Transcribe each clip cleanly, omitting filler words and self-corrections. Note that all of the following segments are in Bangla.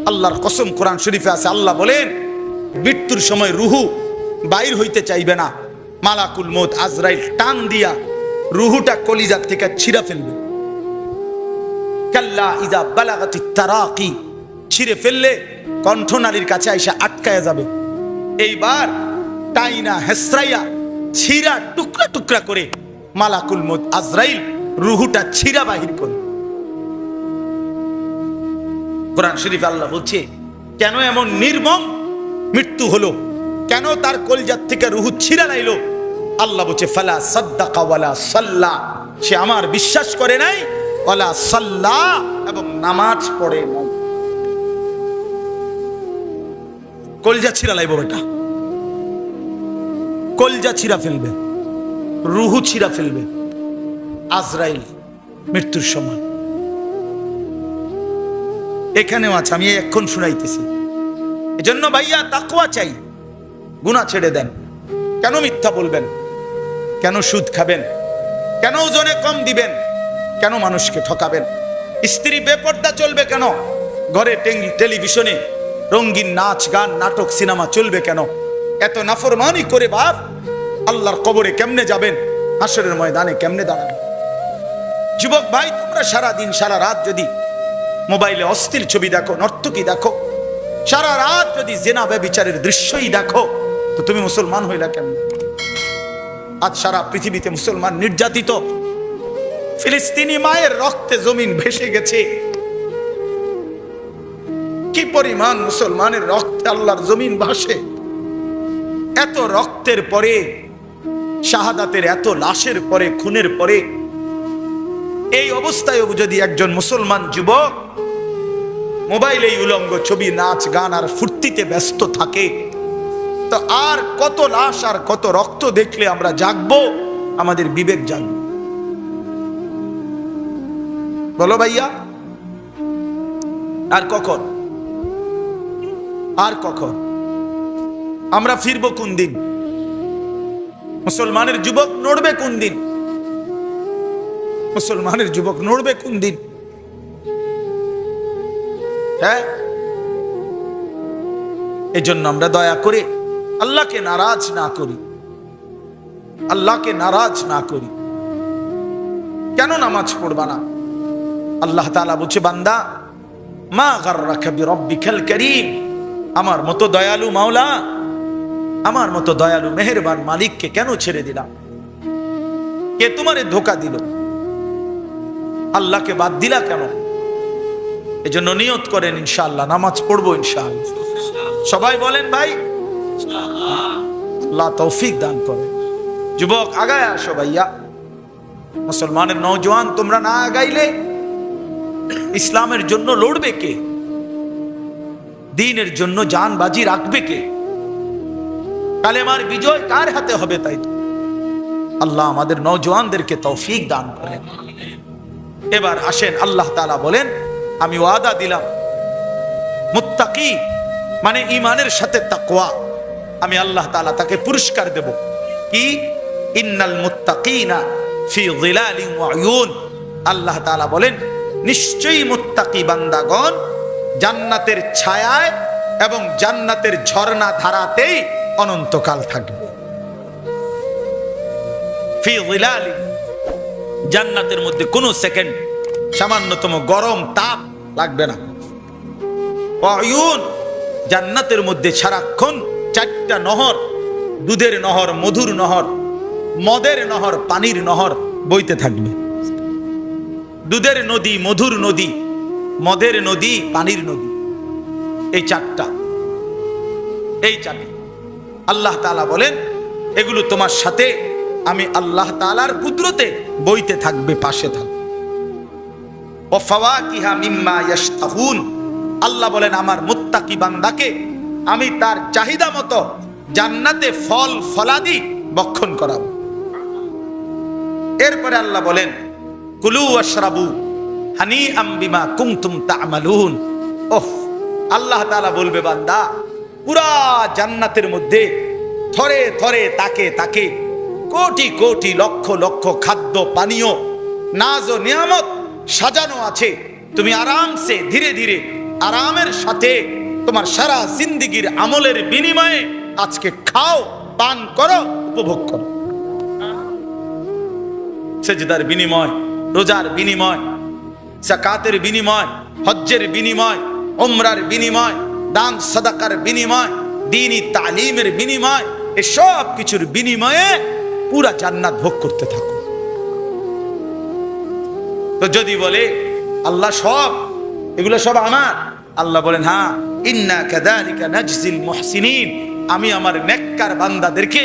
আল্লাহর কসম, কোরআন শরীফে আছে, আল্লাহ বলেন মৃত্যুর সময় রুহু বাইর হইতে চাইবে না, মালাকুল মউত আজরাইল টান দিয়া রুহুটা কলিজার থেকে ছিঁড়া ফেলবে। কাল্লা ইযা বালাগাতিত তারাকি, ছিঁড়ে ফেললে কণ্ঠনালীর কাছে আইসা আটকায়া যাবে। এইবার টাইনা হেসরাইয়া ছিঁড়া টুকরা টুকরা করে মালাকুল মউত আজরাইল রুহুটা ছিঁড়া বাহির করবে। কোরআন শরীফে আল্লাহ বলছে কেন এমন নির্মম মৃত্যু হলো, কেন তার কলিজার থেকে রুহু ছিঁড়া লাইলো। আল্লাহ বলছে ফালা সাদ্দাকা ওয়ালা সাল্লা, সে আমার বিশ্বাস করে নাই, ওয়ালা সাল্লা, এবং নামাজ পড়ে নাই। কলিজা ছিঁড়া লাইব, বেটা কলিজা ছিঁড়া ফেলবে, রুহু ছিঁড়া ফেলবে আজরাইল মৃত্যুর সময়। এখানেও আছে, আমি এখন শুনাইতেছি। এজন্য ভাইয়া তাকওয়া চাই, গুনাহ ছেড়ে দেন। কেন মিথ্যা বলবেন, কেন সুদ খাবেন, কেন ওজনে কম দিবেন, কেন মানুষকে ঠকাবেন, স্ত্রী বেপর্দা চলবে কেন, ঘরে টেলিভিশনে রঙিন নাচ গান নাটক সিনেমা চলবে কেন, এত নাফরমানি করে বাপ আল্লাহর কবরে কেমনে যাবেন, হাসরের ময়দানে কেমনে দাঁড়াবেন। যুবক ভাই, তোমরা সারা দিন সারা রাত যদি মোবাইলে অস্থির ছবি দেখো, নর্তকী দেখো, সারা রাত যদি জিনা ব্যভিচারের দৃশ্যই দেখো, তো তুমি মুসলমান হইলা কেমন? আজ সারা পৃথিবীতে মুসলমান নির্যাতিত, ফিলিস্তিনি মায়ের রক্তে জমিন ভেসে গেছে। কি পরিমাণ মুসলমানের রক্তে আল্লাহর জমিন ভাসে। এত রক্তের পরে, শাহাদাতের এত লাশের পরে, খুনের পরে, এই অবস্থায় যদি একজন মুসলমান যুবক মোবাইলে উলঙ্গ ছবি, নাচ গান আর ফুর্তিতে ব্যস্ত থাকে, তো আর কত লাশ আর কত রক্ত দেখলে আমরা জাগবো, আমাদের বিবেক জাগবে? বলো ভাইয়া, আর কখন, আর কখন আমরা ফিরবো কোন দিন? মুসলমানের যুবক নড়বে কোন দিন? মুসলমানের যুবক নড়বে কোন দিন? হ্যাঁ, এই জন্য আমরা দয়া করে আল্লাহকে নারাজ না করি, আল্লাহকে নারাজ না করি। কেন নামাজ পড়বা না? আল্লাহ তাআলা বলছে, বান্দা মা গাররাকা বিরাব্বিকাল কারীম, আমার মতো দয়ালু মাওলা, আমার মতো দয়ালু মেহেরবান মালিককে কেন ছেড়ে দিলাম? কে তোমারে ধোঁকা দিল? আল্লাহকে বাদ দিলা কেন? এজন্য নিয়ত করেন ইনশাআল্লাহ নামাজ পড়বো ইনশাআল্লাহ। সবাই বলেন ভাই আল্লাহ তৌফিক দান করে। যুবক আগায় আসো ভাইয়া, মুসলমানের নওজোয়ান তোমরা না আগাইলে ইসলামের জন্য লড়বে কে? দ্বীনের জন্য জান বাজি রাখবে কে? কালেমার বিজয় কার হাতে হবে? তাই তো আল্লাহ আমাদের নওজোয়ানদেরকে তৌফিক দান করেন। এবার আসেন, আল্লাহ তাআলা বলেন আমি ওয়াদা দিলাম মুত্তাকি মানে ঈমানের সাথে তাকওয়া, আমি আল্লাহ তাআলা তাকে পুরস্কার দেব। কি? ইন্নাল মুত্তাকিনা ফি যিলালিন ওয়া উয়ুন, আল্লাহ তাআলা বলেন নিশ্চয়ই মুত্তাকি বান্দাগণ জান্নাতের ছায়ায় এবং জান্নাতের ঝর্ণা ধারাতেই অনন্তকাল থাকবে। ফি যিলালিন, জান্নাতের মধ্যে কোনো সেকেন্ড সামান্যতম গরম তাপ লাগবে না। ওয়ায়ুন, জান্নাতের মধ্যে সারাক্ষণ চারটা নহর, দুধের নহর, মধুর নহর, মদের নহর, পানির নহর বইতে থাকবে। দুধের নদী, মধুর নদী, মদের নদী, পানির নদী, এই চারটা, এই চারটা আল্লাহ তাআলা বলেন এগুলো তোমার সাথে আমি আল্লাহ তাআলার কুদরতে বইতে থাকবে, পাশে থাকবে। ওয়া ফাওয়াকিহা মিম্মা ইয়াশতাহুন, আল্লাহ বলেন আমার মুত্তাকি বান্দাকে আমি তার চাহিদা মতো জান্নাতে ফল ফলাদি বক্ষণ করাবো। এরপরে আল্লাহ বলেন কুলু ওয়াশরাবু হানিআম বিমা কুনতুম তা'মালুন। ওহ, আল্লাহ তাআলা বলবে বান্দা পুরা জান্নাতের মধ্যে থরে থরে তাকে তাকে কোটি কোটি লক্ষ লক্ষ খাদ্য পানীয় নাজ ও নিয়ামত সাজানো আছে। তুমি আরামসে ধীরে ধীরে আরামের সাথে তোমার সারা জিন্দেগীর আমলের বিনিময়ে আজকে খাও, পান করো, উপভোগ করো। সেজদার বিনিময়, রোজার বিনিময়, যাকাতের বিনিময়, হজ্জের বিনিময়, উমরার বিনিময়, দান সাদাকার বিনিময়, দ্বীনি তালিমের বিনিময়, এসব কিছুর বিনিময়ে পুরা জান্নাত ভোগ করতে থাকো। তো যদি বলে আল্লাহ সব এগুলো সব আমার, আল্লাহ বলেন হ্যাঁ, ইন্না কাযালিকা নাজজিল মুহসিনিন, আমি আমার নেককার বান্দাদেরকে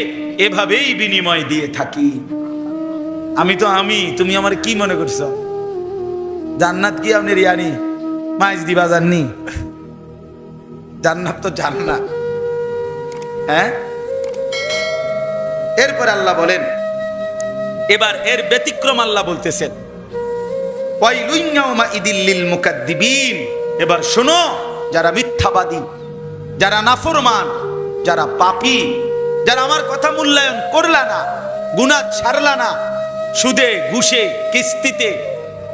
এভাবেই বিনিময় দিয়ে থাকি। আমি তুমি আমার কি মনে করছো? জান্নাত কি আপনি রিয়ানি মাইজ দিবা জাননি? জান্নাত তো জান্নাত। হ্যাঁ, এরপর আল্লাহ বলেন, এবার এর ব্যতিক্রম আল্লাহ বলতেছেন, ওয়াইলুন ইয়াউমাইদিল লিল মুকাদ্দিবিন। এবার শোনো, যারা মিথ্যাবাদী, যারা নাফরমান, যারা পাপী, যারা আমার কথা মূল্যায়ন করলা না, গুনাহ ছাড়লা না, সুদে ঘুষে কিস্তিতে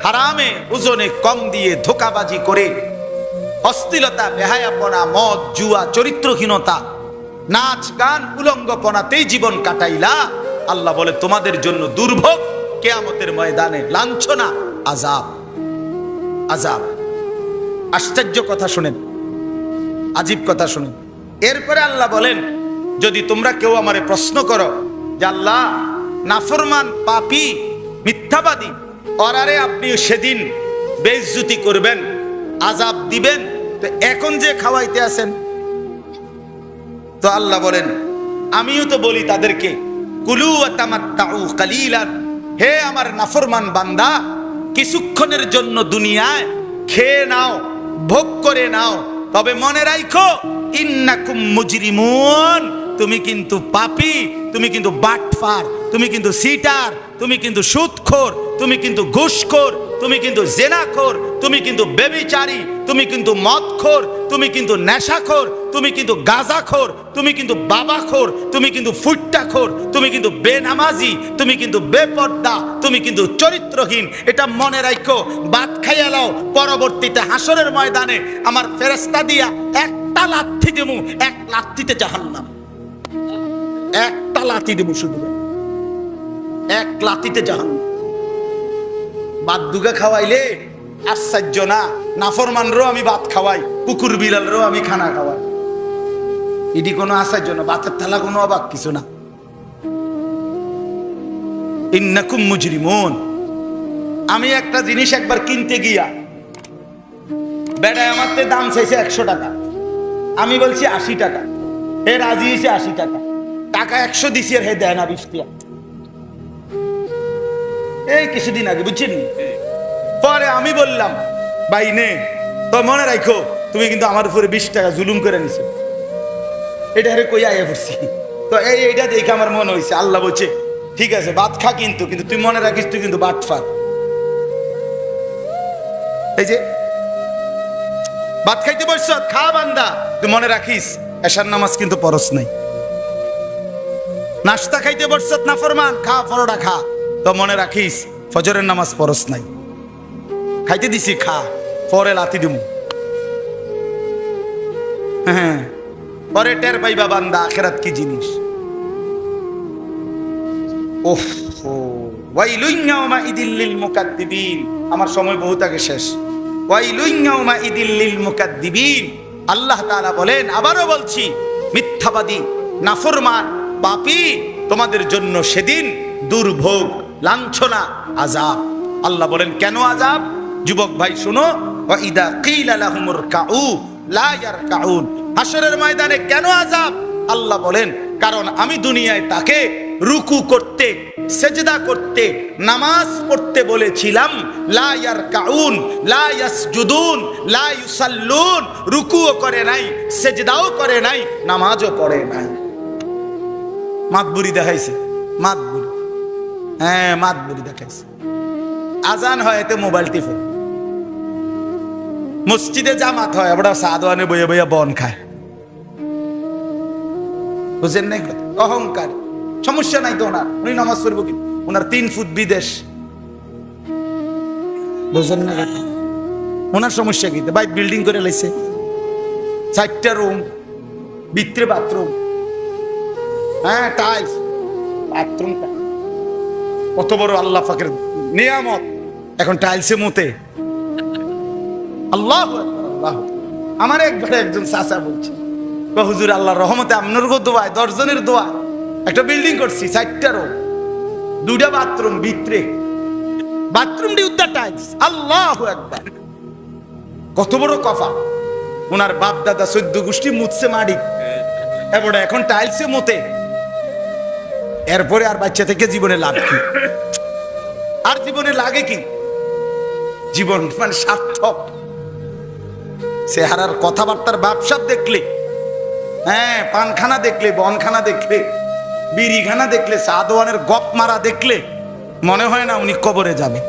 হারামে ওজনে কম দিয়ে ধোঁকাবাজি করে অশ্লীলতা, বেহায়াপনা, মদ, জুয়া, চরিত্রহীনতা, নাচ গান, উলঙ্গপনাতেই জীবন কাটাইলা, আল্লাহ বলে তোমাদের জন্য দুর্ভোগ, কিয়ামতের ময়দানে লাঞ্ছনা, আযাব। আযাব। আশ্চর্য কথা শুনেন, আজীব কথা শুনেন। এরপরে আল্লাহ বলেন, যদি তোমরা কেউ আমারে প্রশ্ন করো যে আল্লাহ নাফরমান, পাপী, মিথ্যাবাদী, ওরারে আপনি সেদিন বেইজ্জতি করবেন, আযাব দিবেন, তো এখন যে খাওয়াইতে আছেন, তো আল্লাহ বলেন আমিও তো বলি তাদেরকে, কুলু ওয়া তামাত্তাউ কালিলান, হে আমার নাফরমান বান্দা, কিছুক্ষণের জন্য দুনিয়ায় খেয়ে নাও, ভোগ করে নাও, তবে মনে রাখো ইন্নাকুম মুজরিমুন, তুমি কিন্তু পাপী, তুমি কিন্তু বাটফার, তুমি কিন্তু সিটার, তুমি কিন্তু সুদখোর, তুমি কিন্তু ঘুষখোর, তুমি কিন্তু জেনাখোর, তুমি কিন্তু ব্যভিচারী, তুমি কিন্তু মদখোর, তুমি কিন্তু নেশাখোর, তুমি কিন্তু গাঁজাখোর, তুমি কিন্তু বাবাখোর, তুমি কিন্তু ফুট্টাখোর, তুমি কিন্তু বেনামাজি, তুমি কিন্তু বেপর্দা, তুমি কিন্তু চরিত্রহীন। এটা মনে রাখো, ভাত খাইয়া লাও, পরবর্তীতে হাসরের ময়দানে আমার ফেরেশতা দিয়া একটা লাথি দেবো, এক লাথিতে জাহান্নাম। একটা লাথি দেবো, শুধু এক লাথিতে জাহান্নাম। ভাত দুগা খাওয়াইলে আশ্চর্য না, নাফরমানরও আমি ভাত খাওয়াই, কুকুর বিড়ালরও আমি খানা খাওয়াই, এটি কোনো আশ্চর্য না, ভাতের থালা কোনো অবাক কিছু না। ইন্নাকুম মুজরিমুন। আমি একটা জিনিস একবার কিনতে গিয়া বেড়ায় আমার দাম চাইছে 100 টাকা, আমি বলছি 80 টাকা, হে রাজি হয়েছে 80 টাকা, টাকা 100 দিছি আর হে দেয় না 20 টাকা। এই কিছুদিন আগে, বুঝছেন? পরে আমি বললাম ভাই নে, তো মনে রাখো তুমি কিন্তু আমার উপরে 20 টাকা জুলুম করে নিছো, এটা হেরে কই আইয়া পড়ছি। তো এইটা দেখে আমার মনে হয়েছে, আল্লাহ বলছে ঠিক আছে ভাত খা, কিন্তু তুই মনে রাখিস তুই কিন্তু বাটফার। এই যে ভাত খাইতে বসছ, খা বান্দা, তুই মনে রাখিস এশার নামাজ কিন্তু পরশ নাই। নাস্তা খাইতে বসছ নাফরমান, খা, পরোটা খা, তো মনে রাখিস ফজরের নামাজ পরশ নাই। খাইতে দিছি, খা, পরে লাথি দিমু। হ্যাঁ, পরে টের পাইবা বান্দা আখিরাত কি জিনিস। ওহ, ওয়াইলুন ইয়াউমাইদিল লিল মুকাদ্দিবিন। আমার সময় বহুত আগে শেষ। ওয়াইলুন ইয়াউমাইদিল লিল মুকাদ্দিবিন। আল্লাহ তাআলা বলেন, আবারও বলছি, মিথ্যাবাদী, নাফরমান, পাপী, তোমাদের জন্য সেদিন দুর্ভোগ, লাঞ্ছনা, আযাব। আল্লাহ বলেন কেন আযাব? যুবক ভাই শুনো, ওয়া ইদা কিলা লাহুমুর কাউ লা ইয়ারকাউন। হাশরের ময়দানে কেন আযাব? আল্লাহ বলেন কারণ আমি দুনিয়ায় তাকে রুকু করতে, সেজদা করতে, নামাজ পড়তে বলেছিলাম, লা ইয়ারকাউন, লা ইয়াসজুদুন, লা ইউসাল্লুন, রুকুও করে নাই, সেজদাও করে নাই, নামাজও পড়ে নাই। মাতবুরি দেখাইছে, মাতবুরি, হ্যাঁ মাতবুরি দেখাইছে। আজান হয় এতে মোবাইল টিপে, মসজিদে জামাত হয় আমরা সাদওয়ানে বইয়া বইয়া বন খায়, বুঝেন নাই? অহংকার, সমস্যা নাই তো ওনার, উনি নামাজ পড়বো কি, ওনার 3 ফুট বিদেশ, বুঝেন না? ওনার সমস্যা কি? ভাই বিল্ডিং করে লাইছে, 4টা রুম, ভিতরে বাথরুম, হ্যাঁ টাইলস, বাথরুমটা কত বড় আল্লাহ পাকের নিয়ামত, এখন টাইলসে মতে। আল্লাহ আল্লাহ। আমার একজন চাচা বলছে, হুজুর আল্লাহর রহমতে আপনার দোয়ায় 10 জনের দোয়া একটা বিল্ডিং করছি, 4টা রুম, 2টা বাথরুম, ভিতরে বাথরুম ডি উদ্ধার টাইলস। আল্লাহু আকবার। কত বড় কফা। ওনার বাপ দাদা 14 গোষ্ঠী মুছছে মাটি, এবারে এখন টাইলসে মতে। এরপরে আর বাচ্চা থেকে জীবনে লাভ কি? আর জীবনে লাগে কি? জীবন মানে সার্থক। চেহারার কথাবার্তার ব্যবসার দেখলে, হ্যাঁ পানখানা দেখলে, বনখানা দেখলে, বিড়িখানা দেখলে, সাদওয়ানের গপ মারা দেখলে মনে হয় না উনি কবরে যাবে।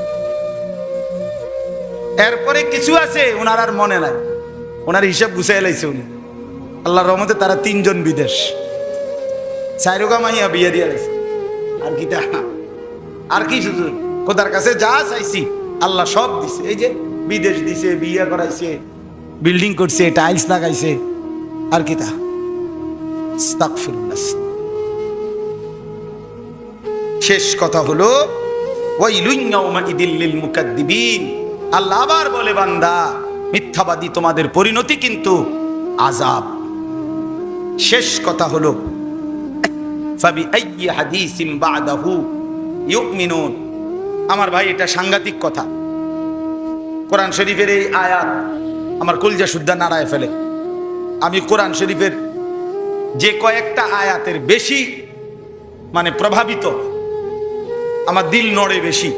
এরপরে কিছু আছে ওনার আর মনে নাই, ওনার হিসাব গুছাই লাইছে উনি। আল্লাহর রহমতে তারা 3 জন বিদেশ, 4 মাইয়া বিয়ে দিয়ে লাইছে। আর কি আর কি শুধু খোদার কাছে যা চাইছি আল্লাহ সব দিছে। এই যে বিদেশ দিছে, বিয়ে করাইছে, বিল্ডিং করছে, টাইলস লাগাইছে, আর কি তা। আস্তাগফিরুল্লাহ। শেষ কথা হলো ওয়াইলুন ইয়াউমাইদিল লিল মুকাদ্দিবিন। আল্লাহ আবার বলে, বান্দা মিথ্যাবাদী তোমাদের পরিণতি কিন্তু আযাব। শেষ কথা হলো ফাবি আইয়ি হাদিসিন বাদাহু ইউমিনুন। আমার ভাই এটা সাংঘাতিক কথা। কোরআন শরীফের এই আয়াত আমার কলজা শুদ্ধা নাড়ায় ফেলে। আমি কোরআন শরীফের যে কয়েকটা আয়াতের বেশি মানে প্রভাবিত, আমার দিল নড়ে বেশি,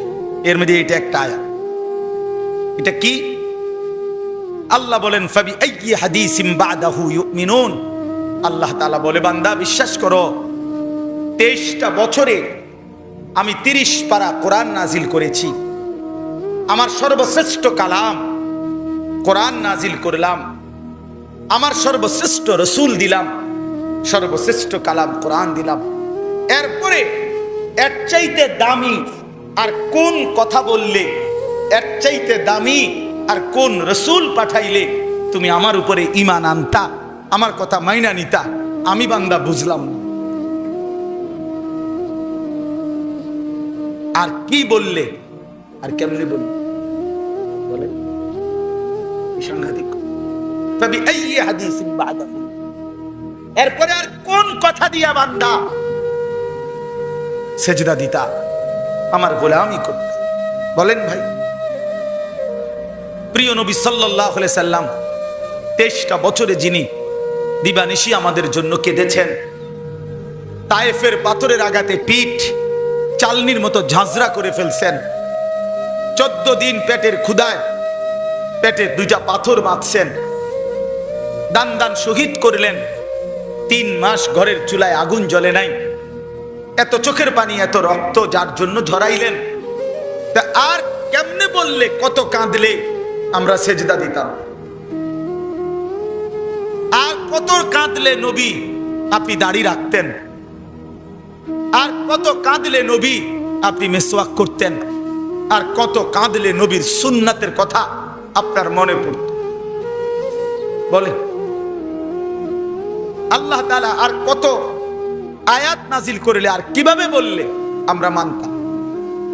এর মধ্যে এটা একটা আয়াত। এটা কি? আল্লাহ বলেন ফাবি আইয়ি হাদিসিন বাদাহু ইউমিনুন। আল্লাহ তাআলা বলে, বান্দা বিশ্বাস করো 23টা বছরে আমি 30 পারা কোরআন নাজিল করেছি। আমার সর্বশ্রেষ্ঠ কালাম কোরআন নাজিল করলাম, আমার সর্বশ্রেষ্ঠ রসুল দিলাম, সর্বশ্রেষ্ঠ কালাম কোরআন দিলাম। এরপরে এর চাইতে দামি আর কোন কথা বললে, এর চাইতে দামি আর কোন রসুল পাঠাইলে তুমি আমার উপরে ঈমান আনতা, আমার কথা মাইনা নিতা, আমি বান্দা বুঝলাম না। আর কি বললে আর কেমনে বললে বলে সাংঘাতিক। তবে এই হাদিসিন বাদাহু, এরপরে আর কোন কথা দিয়া বান্দা সেজদা দিতা, আমার গোলামি করতা? বলেন ভাই। প্রিয় নবী সাল্লাল্লাহু আলাইহি সাল্লাম 23টা বছরে যিনি দিবানিশি আমাদের জন্য কেঁদেছেন, তায়েফের পাথরের আঘাতে পিঠ চালনির মতো ঝাঁঝরা করে ফেলছেন, 14 দিন পেটের ক্ষুধায় পেটে 2টা পাথর বাঁধছেন, দান দান শহীদ করলেন, 3 মাস ঘরের চুলায় আগুন জ্বলে নাই, এত চোখের পানি এত রক্ত যার জন্য ঝরাইলেন। তা আর কেমনে বললে, কত কাঁদলে আমরা সেজদা দিতাম? আর কত কাঁদলে নবী আপনি দাড়ি রাখতেন? আর কত কাঁদলে নবী আপনি মিসওয়াক করতেন? আর কত কাঁদলে নবীর সুন্নাতের কথা আপনার মনে পড়ত? বলে আল্লাহ তাআলা আর কত আয়াত নাজিল করলে, আর কিভাবে বললে আমরা মানতাম?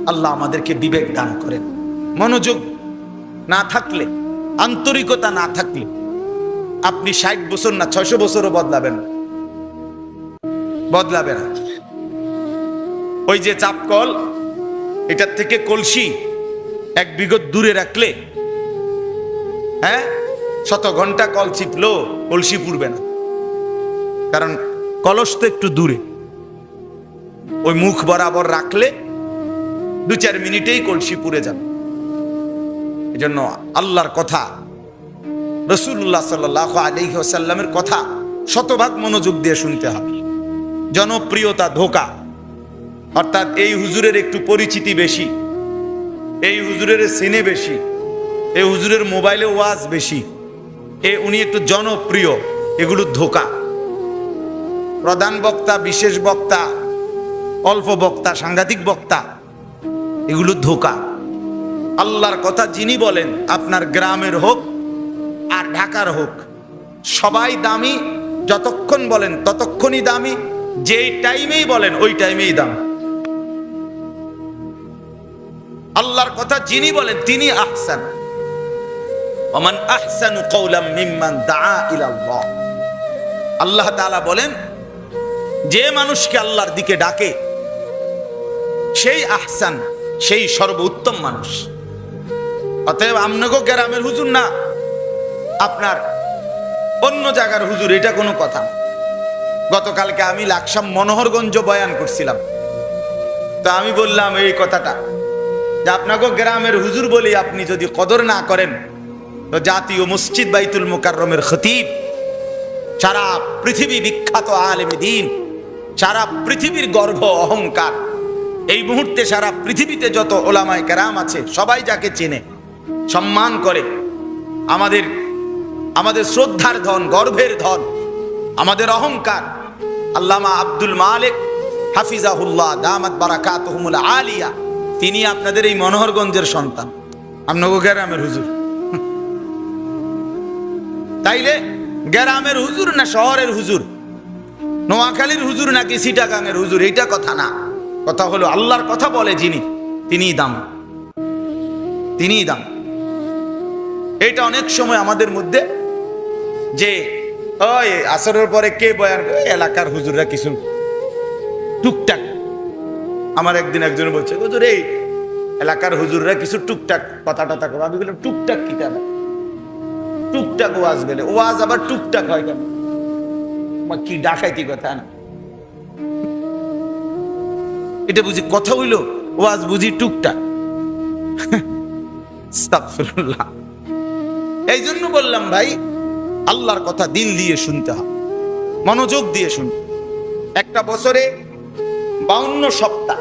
আল্লাহ আমাদেরকে বিবেক দান করেন। মনোযোগ না থাকলে, আন্তরিকতা না থাকলে আপনি 60 বছর না 600 বছরও বদলাবেন না। ওই যে চাপকল, এটার থেকে কলসি 1 বিঘত দূরে রাখলে, হ্যাঁ 100 ঘন্টা কল চিপলো কলসি পুড়বে না, কারণ কলস তো একটু দূরে। ওই মুখ বরাবর রাখলে 2-4 মিনিটেই কলসি পুড়ে যাবে। এজন্য আল্লাহর কথা, রাসূলুল্লাহ সাল্লাল্লাহু আলাইহি ওয়াসাল্লামের কথা শতভাগ মনোযোগ দিয়ে শুনতে হবে। জনপ্রিয়তা ধোঁকা, অর্থাৎ এই হুজুরের একটু পরিচিতি বেশি, এই হুজুরের সিনে বেশি, এই হুজুরের মোবাইলে ওয়াজ বেশি, উনি একটু জনপ্রিয়, এগুলো ধোঁকা। প্রধান বক্তা, বিশেষ বক্তা, অল্প বক্তা, সাংঘাতিক বক্তা, এগুলো ধোঁকা। আল্লাহর কথা যিনি বলেন, আপনার গ্রামের হোক আর ঢাকার হোক, সবাই দামি। যতক্ষণ বলেন ততক্ষণই দামি, যেই টাইমেই বলেন ওই টাইমেই দাম। আল্লাহর কথা যিনি বলেন তিনি আহসান। ওমান আহসানু কওলাম মিম্মান দাআ ইলাল্লাহ। আল্লাহ তাআলা বলেন, যে মানুষকে আল্লাহর দিকে ডাকে সেই আহসান, সেই সর্বোত্তম মানুষ। অতএব আমনগো গ্রামের হুজুর না, আপনার অন্য জায়গার হুজুর, এটা কোনো কথা। গতকালকে আমি লাকসাম মনোহরগঞ্জ বয়ান করছিলাম, তো আমি বললাম এই কথাটা যে আপনাকে গ্রামের হুজুর বলি আপনি যদি কদর না করেন, তো জাতীয় মসজিদ বাইতুল মুকাররমের খতিব, সারা পৃথিবী বিখ্যাত আলেম দ্বীন, সারা পৃথিবীর গর্ব অহংকার, এই মুহূর্তে সারা পৃথিবীতে যত ওলামায়ে কেরাম আছে সবাই যাকে চেনে, সম্মান করে, আমাদের শ্রদ্ধার ধন, গর্বের ধন, আমাদের অহংকার, আল্লামা আব্দুল মালিক হাফিজাহুল্লাহ দামাত বারাকাতুহুমুল আলিয়া, তিনি আপনাদের এই মনোহরগঞ্জের সন্তান, আপনাকে গ্রামের হুজুর। তাইলে গ্রামের হুজুর না শহরের হুজুর, নোয়াখালীর হুজুর নাকি চিটাগাংয়ের হুজুর, এইটা কথা না। কথা হলো আল্লাহর কথা বলে যিনি, তিনিই দাম, তিনিই দাম। এটা অনেক সময় আমাদের মধ্যে যে ওই আসরের পরে কে বয়ান করে, এলাকার হুজুররা কিছু টুকটাক। আমার একদিন একজন বলছে, হুজুর এই এলাকার হুজুররা কিছু টুকটাক কথা টথা করে। আমি বললাম টুকটাক কি কেন? টুকটাক ওয়াজ গেলে ওয়াজ আবার টুকটাক হয় কেন? কি ডাকাইতি কথা না, এটা বুঝি কথা হইল? ওয়াজ বুঝি টুকটাক? আস্তাগফিরুল্লাহ। এই জন্য বললাম ভাই, আল্লাহর কথা দিল দিয়ে শুনতে হয়, মনোযোগ দিয়ে শুনতে। একটা বছরে 52 সপ্তাহ,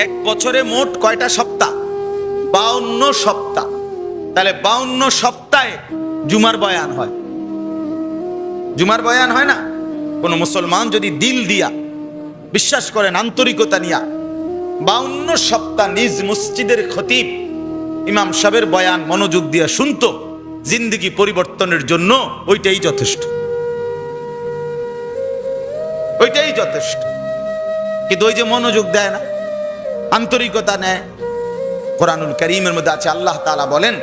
এক বছরে মোট কয়টা সপ্তাহ? 52 সপ্তাহ। তাহলে 52 সপ্তাহে জুমার বয়ান হয়। জুমার বয়ান হয় না? কোন মুসলমান যদি দিল দিয়া বিশ্বাস করেন, আন্তরিকতা নিয়া 52 সপ্তাহ নিজ মসজিদের খতিব ইমাম সাহেবের বয়ান মনোযোগ দিয়া শুনতো, জিন্দেগি পরিবর্তনের জন্য ওইটাই যথেষ্ট, ওইটাই যথেষ্ট। কিন্তু ওই যে মনোযোগ দেয় না, আন্তরিকতা নেয়। কোরআনুল কারীমের মধ্যে আছে, আল্লাহ তাআলা বলেন,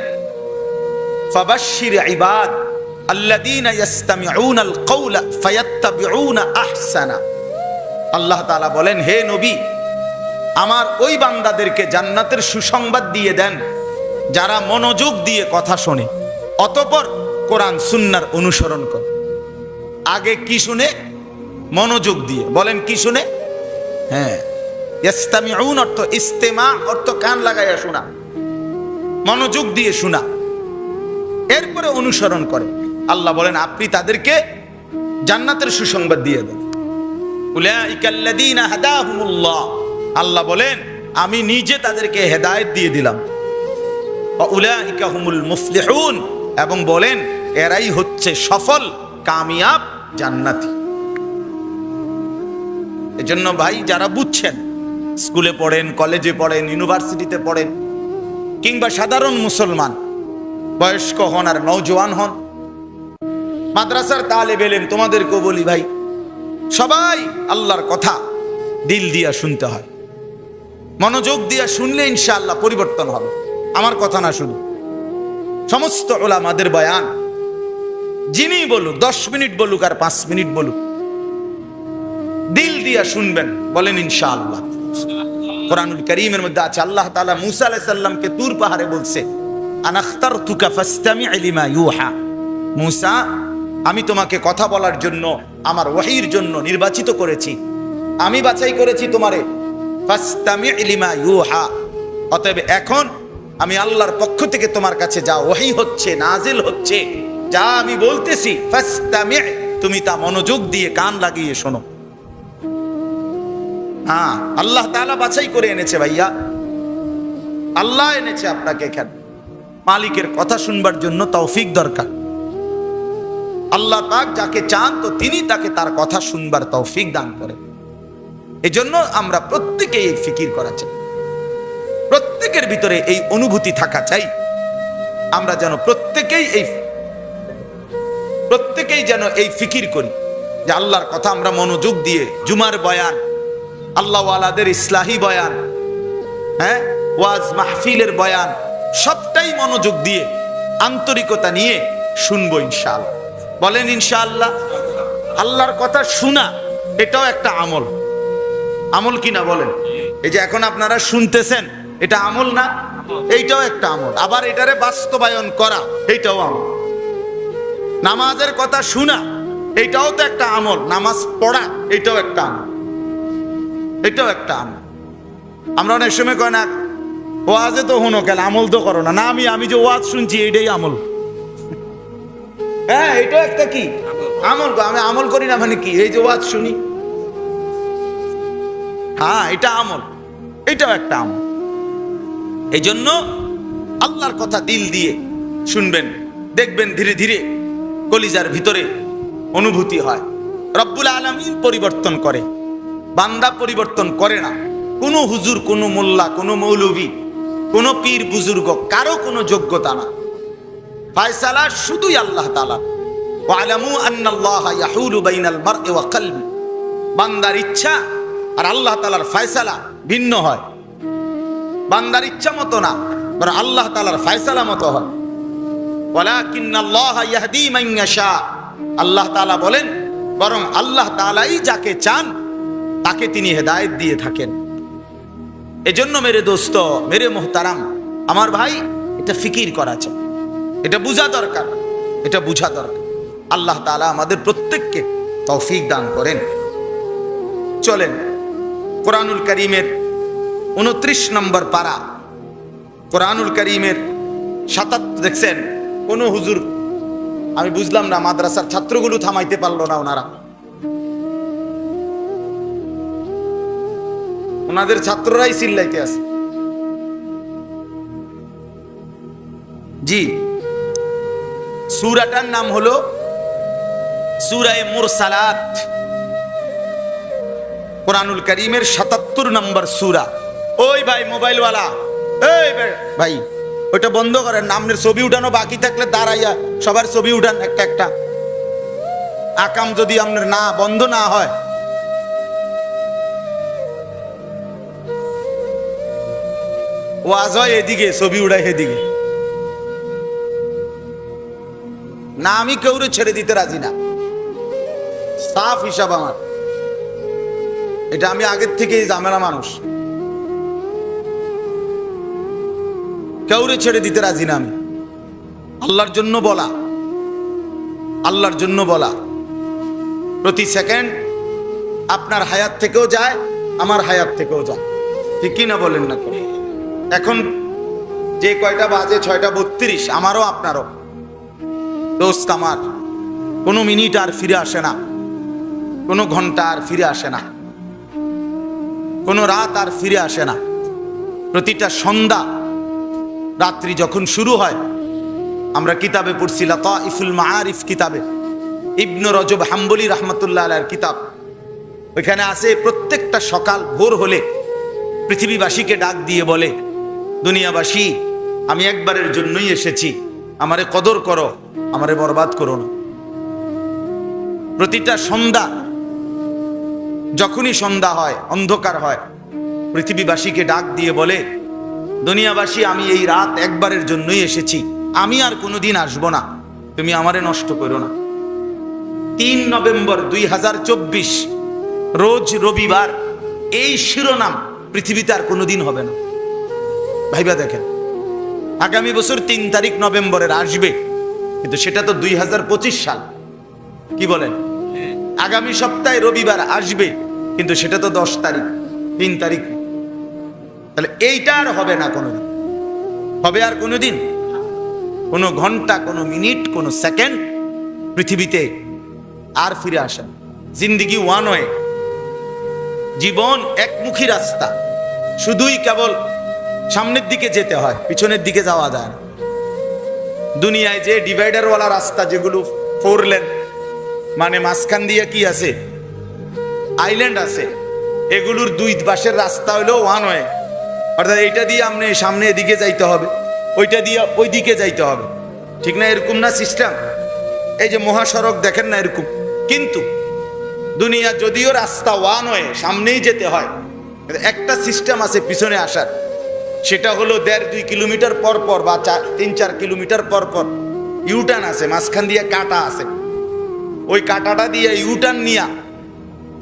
ফাবাশশির ইবাদ আল্লাযীনা ইসতামিউনাল কওলা ফায়াত্তাবিউনা আহসানা। আল্লাহ তাআলা বলেন, হে নবী, আমার ওই বান্দাদেরকে জান্নাতের সুসংবাদ দিয়ে দেন যারা মনোযোগ দিয়ে কথা শোনে, অতঃপর কোরআন সুন্নাহর অনুসরণ করে। আগে কি শুনে? মনোযোগ দিয়ে। বলেন কি শুনে? হ্যাঁ, ইসতামিউন অর্থ ইস্তেমা, অর্থ কান লাগাইয়া শোনা, মনোযোগ দিয়ে শোনা, এরপরে অনুসরণ করে। আল্লাহ বলেন আপনি তাদেরকে জান্নাতের সুসংবাদ দিয়ে দেন। উলাইকাল্লাযীনা হাদাহুমুল্লাহ, আল্লাহ বলেন আমি নিজে তাদেরকে হেদায়েত দিয়ে দিলাম। উলাইকা হুমুল মুফলিহুন, এবং বলেন এরাই হচ্ছে সফল কামিয়াব জান্নাতি। এজন্য ভাই, যারা বুঝছেন, স্কুলে পড়েন, কলেজে পড়েন, ইউনিভার্সিটিতে পড়েন, কিংবা সাধারণ মুসলমান, বয়স্ক হন আর নওজোয়ান হন, মাদ্রাসার তালেব ইলম, তোমাদেরকেও বলি ভাই, সবাই আল্লাহর কথা দিল দিয়া শুনতে হয়। মনোযোগ দিয়া শুনলে ইনশাআল্লাহ পরিবর্তন হবে। আমার কথা না, শুধু সমস্ত উলামাদের বয়ান যিনি বলুক, 10 মিনিট বলুক আর 5 মিনিট বলুক, দিল দিয়া শুনবেন, বলেন ইনশাআল্লাহ। কোরআনুল কারীমের মধ্যে আছে, আল্লাহ তাআলা মূসা আলাইহিস সালামকে তুর পাহাড়ে বলছে, আনাখতারতুকা ফাসতামি' লিমা ইউহা। মূসা, আমি তোমাকে কথা বলার জন্য, আমার ওহীর জন্য নির্বাচিত করেছি, আমি বাছাই করেছি তোমারে। ফাসতামি' লিমা ইউহা, অতএব এখন আমি আল্লাহর পক্ষ থেকে তোমার কাছে যা ওহী হচ্ছে, নাজিল হচ্ছে, যা আমি বলতেছি, ফাসতামি', তুমি তা মনোযোগ দিয়ে কান লাগিয়ে শোনো। হ্যাঁ, আল্লাহ তাআলা বাছাই করে এনেছে ভাইয়া, আল্লাহ এনেছে আপনাকে এখানে। মালিকের কথা শুনবার জন্য তৌফিক দরকার। আল্লাহ পাক যাকে চান তো তিনি তাকে তার কথা শুনবার তৌফিক দান করেন। এজন্য আমরা প্রত্যেকেই এই ফিকির করা চাই। প্রত্যেকের ভিতরে এই অনুভূতি থাকা চাই, আমরা যেন প্রত্যেকেই যেন এই ফিকির করি যে আল্লাহর কথা আমরা মনোযোগ দিয়ে জুমার বয়ান, আল্লাহ ওয়ালাদের ইসলাহি বয়ান, হ্যাঁ, ওয়াজ মাহফিলের বয়ান, সবটাই মনোযোগ দিয়ে আন্তরিকতা নিয়ে শুনবো ইনশাআল্লাহ। বলেন ইনশাআল্লাহ। আল্লাহর কথা শোনা এটাও একটা আমল, আমল কিনা বলেন? এই যে এখন আপনারা শুনতেছেন, এটা আমল না? এইটাও একটা আমল। আবার এটারে বাস্তবায়ন করা, এইটাও আমল। নামাজের কথা শোনা, এইটাও তো একটা আমল। নামাজ পড়া, এইটাও একটা আমল, এটাও একটা আমল। আমরা অনেক সময় কই না, ওয়াজে তো হুনো কেন, আমল তো করো না। না, আমি যে ওয়াজ শুনছি এইটাই আমল। হ্যাঁ, এটাও একটা কি আমল। আমি আমল করি না মানে কি? এই যে ওয়াজ শুনি, হ্যাঁ এটা আমল, এটাও একটা আমল। এই জন্য আল্লাহর কথা দিল দিয়ে শুনবেন, দেখবেন ধীরে ধীরে কলিজার ভিতরে অনুভূতি হয়। রব্বুল আলামিন পরিবর্তন করে, বান্দা পরিবর্তন করে না। কোনো হুজুর, কোনো মোল্লা, কোনো মৌলভী, কোনো পীর বুজুর্গ, কারো কোনো যোগ্যতা না। ফায়সালা শুধুই আল্লাহ তাআলা। ওয়ালামু আন্নাল্লাহা ইয়াহুলু বাইনাল মারই ওয়া কলবি। বান্দার ইচ্ছা আর আল্লাহ তাআলার ফায়সালা ভিন্ন হয়। বান্দার ইচ্ছা মতো না, বরং আল্লাহ তাআলার ফায়সালা মতো হয়। ওয়ালাকিন্নাল্লাহা ইয়াহদি মান ইয়াশা। আল্লাহ তাআলা বলেন, বরং আল্লাহ তাআলাই যাকে চান তাকে তিনি হেদায়েত দিয়ে থাকেন। এজন্য মেরে দোস্ত, মেরে মোহতারাম, আমার ভাই, এটা ফিকির করা চাই, এটা বুঝা দরকার, এটা বুঝা দরকার। আল্লাহ তাআলা আমাদের প্রত্যেককে তৌফিক দান করেন। চলেন কোরআনুল কারীমের 29 নম্বর পারা, কোরআনুল কারীমের 77। দেখছেন কোন হুজুর, আমি বুঝলাম না, মাদ্রাসার ছাত্রগুলো থামাইতে পারলো না। ওনাদের ছাত্ররাই চিল্লাইতে আছে। জি, সূরাটার নাম হলো সূরা মুরসালাত। কোরআনুল কারীমের 77 নম্বর সূরা। ওই ভাই মোবাইলওয়ালা, এই ভাই ওইটা বন্ধ করেন। নামের ছবি উঠানো বাকি থাকলে দাঁড়াইয়া সবার ছবি উঠান একটা একটা। আকাম যদি আপনার না বন্ধ না হয়, ওয়াজ হয় এদিকে, ছবি উঠায় এদিকে। না, আমি কেউরে ছেড়ে দিতে রাজি না। সাফ হিসাব আমার এটা। আমি আগের থেকেই ঝামেলা মানুষ, কাউরে ছেড়ে দিতে রাজি না আমি। আল্লাহর জন্য বলা, আল্লাহর জন্য বলা। প্রতি সেকেন্ড আপনার হায়াত থেকেও যায়, আমার হায়াত থেকেও যায়, ঠিক কি না বলেন না? এখন যে কয়টা বাজে, 6:32, আমারও আপনারও। দোস্ত আমার, কোনো মিনিট আর ফিরে আসে না, কোনো ঘন্টা আর ফিরে আসে না, কোনো রাত আর ফিরে আসে না। প্রতিটা সন্ধ্যা রাত্রি যখন শুরু হয়, আমরা কিতাবে পড়ছি, লাতাইফুল মাআরিফ কিতাবে, ইবনে রজব হাম্বলি রাহমাতুল্লাহ আলাইহির কিতাব, ওইখানে আছে প্রত্যেকটা সকাল ভোর হলে পৃথিবীবাসীকে ডাক দিয়ে বলে, দুনিয়াবাসী, আমি একবারের জন্যই এসেছি, আমারে কদর করো, আমারে বরবাদ করো না। প্রতিটা সন্ধ্যা, যখনই সন্ধ্যা হয়, অন্ধকার হয়, পৃথিবীবাসীকে ডাক দিয়ে বলে, দুনিয়াবাসী, আমি এই রাত একবারের জন্যই এসেছি, আমি আর কোনোদিন আসবো না, তুমি আমারে নষ্ট করো না। 3 নভেম্বর 2024 রোজ রবিবার, এই শিরোনাম পৃথিবীতে আর কোনোদিন হবে না। ভাইবা দেখেন, আগামী বছর 3 তারিখ নভেম্বরের আসবে, কিন্তু সেটা তো 2025 সাল। কি বলেন? আগামী সপ্তাহে রবিবার আসবে, কিন্তু সেটা তো 10 তারিখ, 3 তারিখ। তাহলে এইটা আর হবে না কোনোদিন। হবে আর কোনোদিন? কোনো ঘন্টা, কোনো মিনিট, কোনো সেকেন্ড পৃথিবীতে আর ফিরে আসে না। জিন্দেগি ওয়ান ওয়ে, জীবন একমুখী রাস্তা, শুধুই কেবল সামনের দিকে যেতে হয়, পিছনের দিকে যাওয়া যায় না। দুনিয়ায় যে ডিভাইডারওয়ালা রাস্তা, যেগুলো 4 লেন, মানে মাঝখান দিয়ে কি আছে, আইল্যান্ড আছে, এগুলোর 2 পাশের রাস্তা হলো ওয়ান ওয়ে, অর্থাৎ এইটা দিয়ে আপনি সামনে এদিকে যাইতে হবে, ওইটা দিয়ে ওই দিকে যাইতে হবে, ঠিক না? এরকম না সিস্টেম? এই যে মহাসড়ক দেখেন না এরকম, কিন্তু দুনিয়া যদিও রাস্তা ওয়ান হয়ে সামনেই যেতে হয়, একটা সিস্টেম আছে পিছনে আসার, সেটা হলো 1.5-2 কিলোমিটার পর পর বা 3-4 কিলোমিটার পর পর ইউটার্ন আছে, মাঝখান দিয়ে কাটা আছে, ওই কাটাটা দিয়ে ইউটার্ন নিয়ে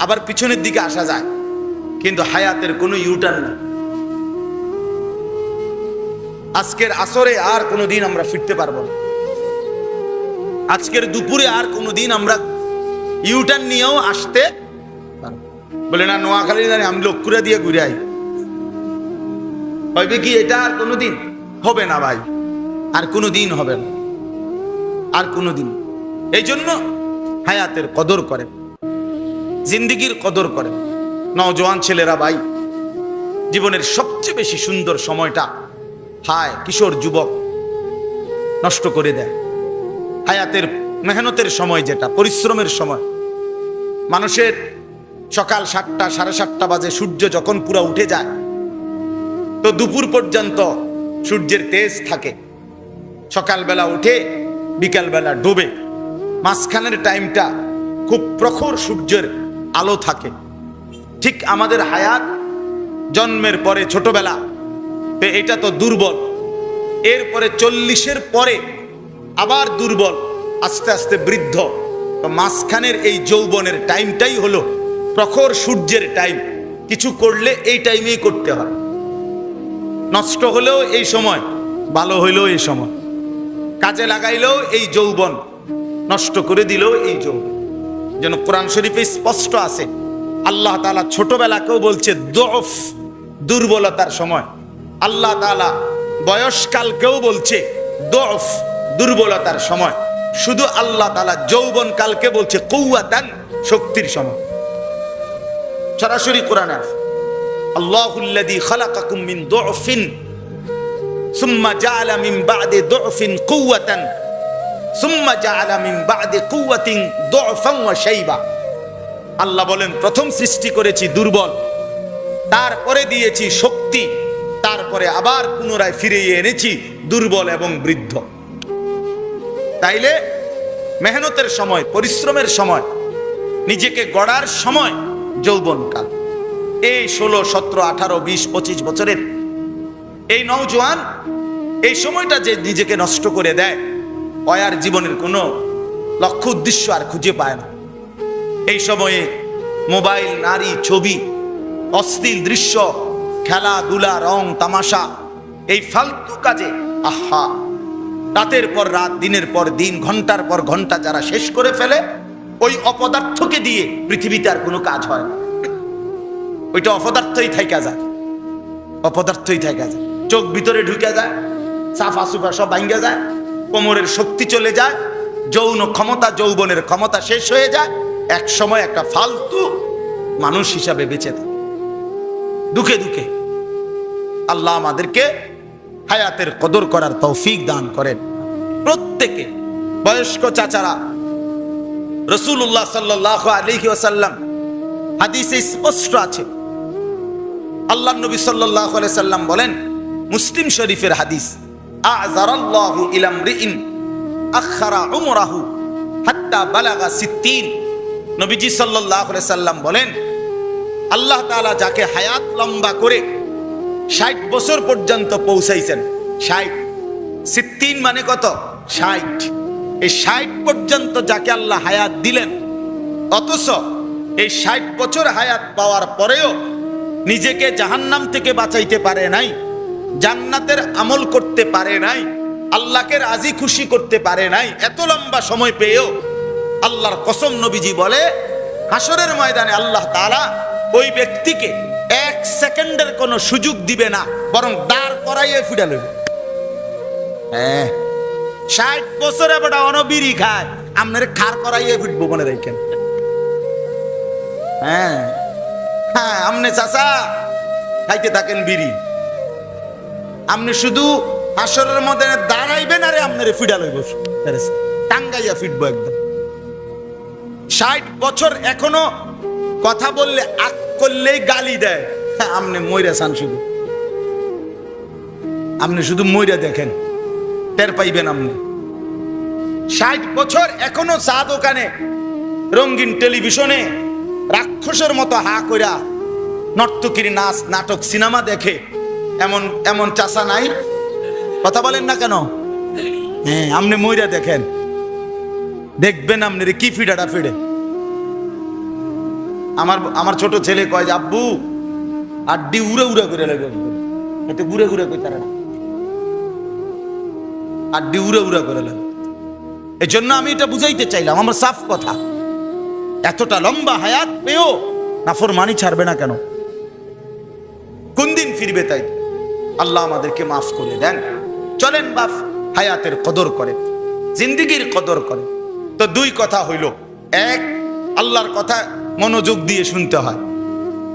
আবার পিছনের দিকে আসা যায়। কিন্তু হায়াতের কোনো ইউটার্ন নেই। আজকের আসরে আর কোনো দিন আমরা ফিরতে পারবো না, আজকের দুপুরে আর কোনো দিন আমরা ইউটার্ন নিয়েও আসতে বলে না। নোয়াখালী জানি আমি লক্ষ্যরা দিয়ে ঘুরে আই, হবে কি? এটা আর কোনো দিন হবে না ভাই, আর কোনো দিন হবে না, আর কোনো দিন। এই জন্য হায়াতের কদর করেন, জিন্দিগির কদর করেন। নওজোয়ান ছেলেরা ভাই, জীবনের সবচেয়ে বেশি সুন্দর সময়টা হায় কিশোর যুবক নষ্ট করে দেয়। হায়াতের মেহনতের সময়, যেটা পরিশ্রমের সময়, মানুষের সকাল 7টা 7:30 বাজে সূর্য যখন পুরা উঠে যায়, তো দুপুর পর্যন্ত সূর্যের তেজ থাকে। সকালবেলা উঠে বিকালবেলা ডুবে, মাঝখানের টাইমটা খুব প্রখর সূর্যের আলো থাকে। ঠিক আমাদের হায়াত জন্মের পরে ছোটবেলা, তো এটা তো দুর্বল, এরপরে 40-এর পরে আবার দুর্বল, আস্তে আস্তে বৃদ্ধ। তো মাঝখানের এই যৌবনের টাইমটাই হলো প্রখর সূর্যের টাইম। কিছু করলে এই টাইমেই করতে হয়, নষ্ট হলেও এই সময়, ভালো হইলেও এই সময়, কাজে লাগাইলেও এই যৌবন, নষ্ট করে দিলেও এই যৌবন। যেন কোরআন শরীফে স্পষ্ট আছে, আল্লাহ তাআলা ছোটবেলাকেও বলছে দফ, দুর্বলতার সময়। আল্লাহ তাআলা বয়সকালকেও বলছে দফ, দুর্বলতার সময়। শুধু আল্লাহ তাআলা যৌবন কালকে বলছে কুওয়াতান, শক্তির সময়। সরাসরি কোরআনে আছে, আল্লাহুল্লাযী খালাকাকুম মিন দুফিন সুম্মা জাআলা মিন বা'দি দুফিন কুওয়াতান সুম্মা জাআলা মিন বা'দি কুওয়াতিন দুফান ওয়া শাইবা। আল্লাহ বলেন, প্রথম সৃষ্টি করেছি দুর্বল, তারপরে দিয়েছি শক্তি, তারপরে আবার পুনরায় ফিরিয়ে এনেছি দুর্বল এবং বৃদ্ধ। তাইলে মেহনতের সময়, পরিশ্রমের সময়, নিজেকে গড়ার সময় যৌবনকাল। এই 16, 17, 18, 20, 25 বছরের এই নওজোয়ান, এই সময়টা যে নিজেকে নষ্ট করে দেয়, আর জীবনের কোনো লক্ষ্য উদ্দেশ্য আর খুঁজে পায় না। এই সময়ে মোবাইল, নারী, ছবি, অশ্লীল দৃশ্য, খেলাধুলা, রং তামাশা, এই ফালতু কাজে আহা, রাতের পর রাত, দিনের পর দিন, ঘন্টার পর ঘন্টা যারা শেষ করে ফেলে, ওই অপদার্থকে দিয়ে পৃথিবীতে আর কোনো কাজ হয় না। ওইটা অপদার্থই থাইকা যায়, অপদার্থই থাইকা যায়। চোখ ভিতরে ঢুকে যায়, সাফা সুফা সব ভাঙ্গা যায়, কোমরের শক্তি চলে যায়, যৌন ক্ষমতা, যৌবনের ক্ষমতা শেষ হয়ে যায়। এক সময় একটা ফালতু মানুষ হিসাবে বেঁচে থাকে দুঃখে দুঃখে। আল্লাহ আমাদেরকে হায়াতের কদর করার তৌফিক দান করেন প্রত্যেকে। বয়স্ক চাচারা, রাসূলুল্লাহ সাল্লাল্লাহু আলাইহি ওয়াসাল্লাম হাদিসে স্পষ্ট আছে, আল্লাহ নবী সাল্লাল্লাহু আলাইহি সাল্লাম বলেন, মুসলিম শরীফের হাদিস, আ'যারাল্লাহু ইলা আমরিইন আখারা উমরাহু হাত্তা বালাগা 60। নবীজি সাল্লাল্লাহু আলাইহি সাল্লাম বলেন, আল্লাহ তাআলা যাকে হায়াত লম্বা করে 60 বছর পর্যন্ত পৌঁছাইছেন, 60, 60 মানে কত? 60। এই 60 পর্যন্ত যাকে আল্লাহ হায়াত দিলেন, অথচ এই 60 বছর হায়াত পাওয়ার পরেও নিজেকে জাহান্নাম থেকে বাঁচাইতে পারে নাই, জান্নাতের আমল করতে পারে নাই, আল্লাহকে রাজি খুশি করতে পারে নাই, এত লম্বা সময় পেয়েও আল্লাহর কসম নবীজি বলে, হাসরের ময়দানে আল্লাহ তাআলা ওই ব্যক্তিকে 1 সেকেন্ডের কোনো সুযোগ দিবে না, বরং দাঁড় করাইয়ে ফিরা লইবে। 60 বছরে বড় অনবিরি খায়, আপনার খার করাইয়ে ফিরবো মনে রাখেন। হ্যাঁ হ্যাঁ, আমনে চাচা খাইতে থাকেন বিড়ি, আপনি শুধু হাসরের মধ্যে দাঁড়াইবেন, আরে আপনার ফিডা লইব, টাঙ্গাইয়া ফিটবো একদম। 60 বছর এখনো কথা বললে, আক করলেই গালি দেয়, আপনি মইরা চান শুধু। আপনি শুধু মইরা দেখেন, টের পাইবেন। আপনি 60 বছর এখনো চা দোকানে, রঙিন টেলিভিশনে রাক্ষসের মতো হা কইরা নর্তকীর নাচ, নাটক, সিনেমা দেখে এমন এমন চাচা নাই? কথা বলেন না কেন? হ্যাঁ, আপনি মইরা দেখেন, দেখবেন আপনি কি ফিডাটা ফিডে। আমার ছোট ছেলে কয় যে আব্বু আড্ডি উড়ে উড়ে করে লাগে, এতে ঘুরে ঘুরে কই তারা না, আড্ডি উড়ে উড়ে করে লাগে। এই জন্য আমি এটা বুঝাইতে চাইলাম, আমার সাফ কথা, এতটা লম্বা হায়াত পেয়েও নাফরমানি ছাড়বে না কেন? কোন দিন ফিরবে? তাই আল্লাহ আমাদেরকে মাফ করে দেন। চলেন বাপ, হায়াতের কদর করে, জিন্দিগির কদর করে। তো দুই কথা হইল, এক, আল্লাহর কথা মনোযোগ দিয়ে শুনতে হয়।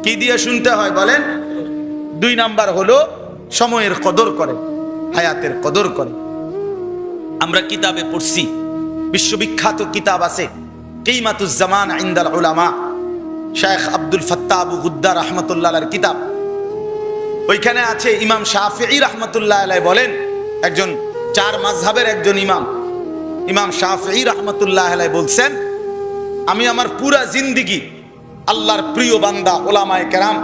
কি দিয়ে শুনতে হয় বলেন? 2 নাম্বার হলো সময়ের কদর করে, হায়াতের কদর করে। আমরা কিতাবে পড়ছি, বিশ্ববিখ্যাত কিতাব আছে কিমাতুজ জামান ইনদাল উলামা, শেখ আব্দুল ফাত্তাহ আবু গুদ্দা রাহমাতুল্লাহ আলাইহির কিতাব। ওইখানে আছে ইমাম শাফিঈ রাহমাতুল্লাহ আলাইহি বলেন, একজন 4 মাযহাবের একজন ইমাম, ইমাম শাফিঈ রাহমাতুল্লাহ আলাইহি বলছেন, আমি আমার পুরা জিন্দেগি আল্লাহর প্রিয় বান্দা উলামায়ে কেরাম,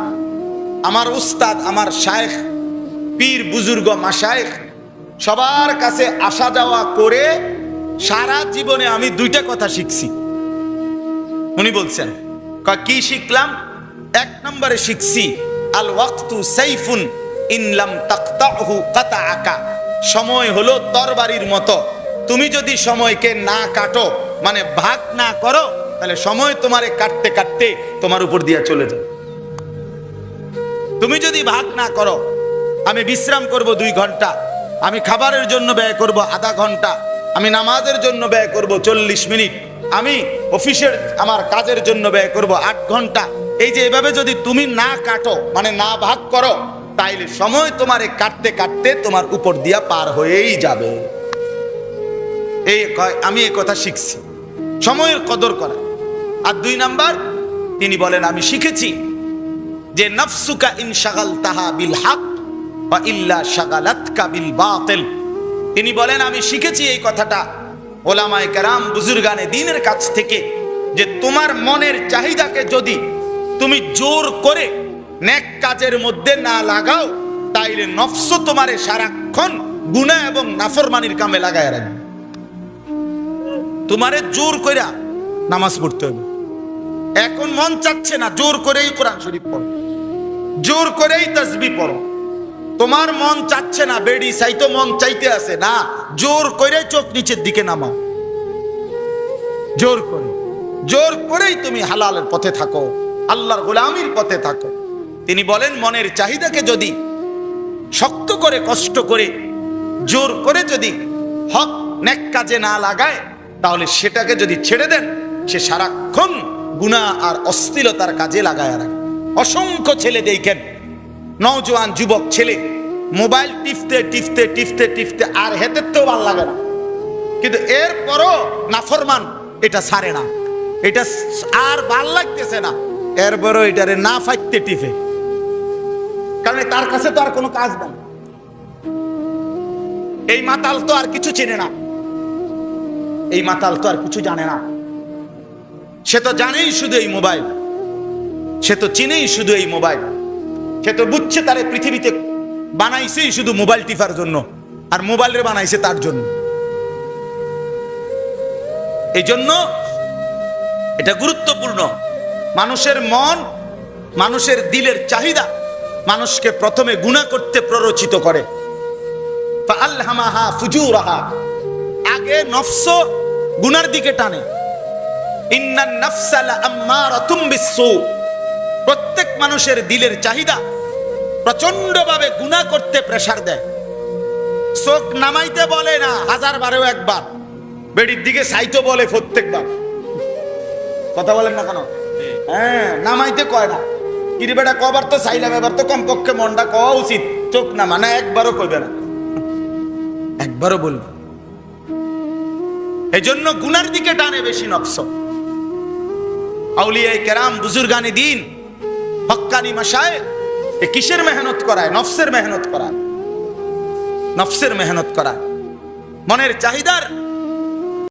আমার উস্তাদ, আমার শায়েখ, পীর বুজুর্গ, মাশায়েখ সবার কাছে আসা যাওয়া করে সারা জীবনে আমি 2টা কথা শিখছি। উনি বলছেন, কি শিখলাম? 1 নম্বরে শিখছি আল ওয়াক্তু সাইফুন ইন লাম তাকতাহু কাতাআকা, সময় হলো তরবারির মতো, তুমি যদি সময়কে না কাটো, মানে ভাগ না করো, তাহলে সময় তোমারে কাটতে কাটতে তোমার উপর দিয়ে চলে যাবে। তুমি যদি ভাগ না করো, আমি বিশ্রাম করব 2 ঘন্টা, আমি খাবারের জন্য ব্যয় করব আধা ঘন্টা, আমি নামাজের জন্য ব্যয় করব 40 মিনিট, আমি অফিসের আমার কাজের জন্য ব্যয় করব 8 ঘন্টা, এই যে এভাবে যদি তুমি না কাটো, মানে না ভাগ করো, তাইলে সময় তোমারে কাটতে কাটতে তোমার উপর দিয়া পার হয়েই যাবে। আমি এই কথা শিখছি, সময়ের কদর করা। আর 2 নাম্বার তিনি বলেন, আমি শিখেছি যে নফসুকা ইন শাগালতাহা বিল হক ওয়া ইল্লা শাগালাতকা বিল বাতিল। তিনি বলেন, আমি শিখেছি এই কথাটা ওলামায়ে কেরাম, বুজুর্গানে দ্বীনের কাছ থেকে, যে তোমার মনের চাহিদাকে যদি তুমি জোর করে নেক কাজের মধ্যে না লাগাও, তাইলে নফস তোমারে সারাক্ষণ গুনাহ এবং নাফরমানির কামে লাগায় রাখবে। তোমারে জোর কইরা নামাজ পড়তে হবে, এখন মন চাচ্ছে না, জোর করেই কোরআন শরীফ পড়ো, জোর করেই তাসবিহ পড়ো। তোমার মন চাচ্ছে না, বেড়ি চাইতো মন চাইতে আছে না, জোর করে চোখ নিচের দিকে নামাও, জোর করে, জোর করেই তুমি হালালের পথে থাকো, আল্লাহর গোলামির পথে থাকো। তিনি বলেন, মনের চাহিদাকে যদি শক্ত করে, কষ্ট করে, জোর করে যদি হক নেক কাজে না লাগায়, তাহলে সেটাকে যদি ছেড়ে দেন, সে সারাক্ষণ গুনাহ আর অশ্লীলতার কাজে লাগায় রাখে। অসংখ্য ছেলে দেখেন, নওজোয়ান যুবক ছেলে মোবাইল টিপতে টিপতে টিপতে টিপতে আর হেতের তো ভালো লাগে না, কিন্তু এরপরও নাফরমান, এটা ছাড়ে না, এটা আর ভাল লাগতেছে না, এরপরও এটারে না ফাইতে টিপে, কারণ তার কাছে তো আর কোনো কাজ নাই। এই মাতাল তো আর কিছু চেনে না, এই মাতাল তো আর কিছু জানে না, সে তো জানেই শুধু এই মোবাইল, সে তো চিনেই শুধু এই মোবাইল, সে তো বুঝছে তারে পৃথিবীতে বানাইছেই শুধু মোবাইল টিপার জন্য, আর মোবাইলের বানাইছে তার জন্য। এই জন্য এটা গুরুত্বপূর্ণ। মানুষের মন, মানুষের দিলের চাহিদা মানুষকে প্রথমে গুনাহ করতে প্ররোচিত করে। ফাআলহামাহা ফুজুরাহা, আগে নফস গুনার দিকে টানে। ইন্নান নাফসা লাআম্মারাতুম বিসসু, প্রত্যেক মানুষের দিলের চাহিদা প্রচন্ডভাবে গুনাহ করতে প্রেসার দেয়। চোখ নামাইতে বলে না 1000বারেও একবার, বেড়ির দিকে চাইতে বলে প্রত্যেকবার। কথা বলেন না কেন? হ্যাঁ, নামাইতে কয় না, কিরে বেটা কবার তো চাইলাম, এবার তো কমপক্ষে মনটা কওয়া উচিত, চোখ নামা না, একবারও কইবে না, একবারও বলবে। এই জন্য গুনার দিকে টানে বেশি নফস। আউলিয়ায়ে কেরাম, বুজুর্গানে দ্বীন, হক্কানি মাশায়েখ, এ কিসের মেহনত করায়? নফসের মেহনত করায়। নফসের মেহনত করা, মনের চাহিদার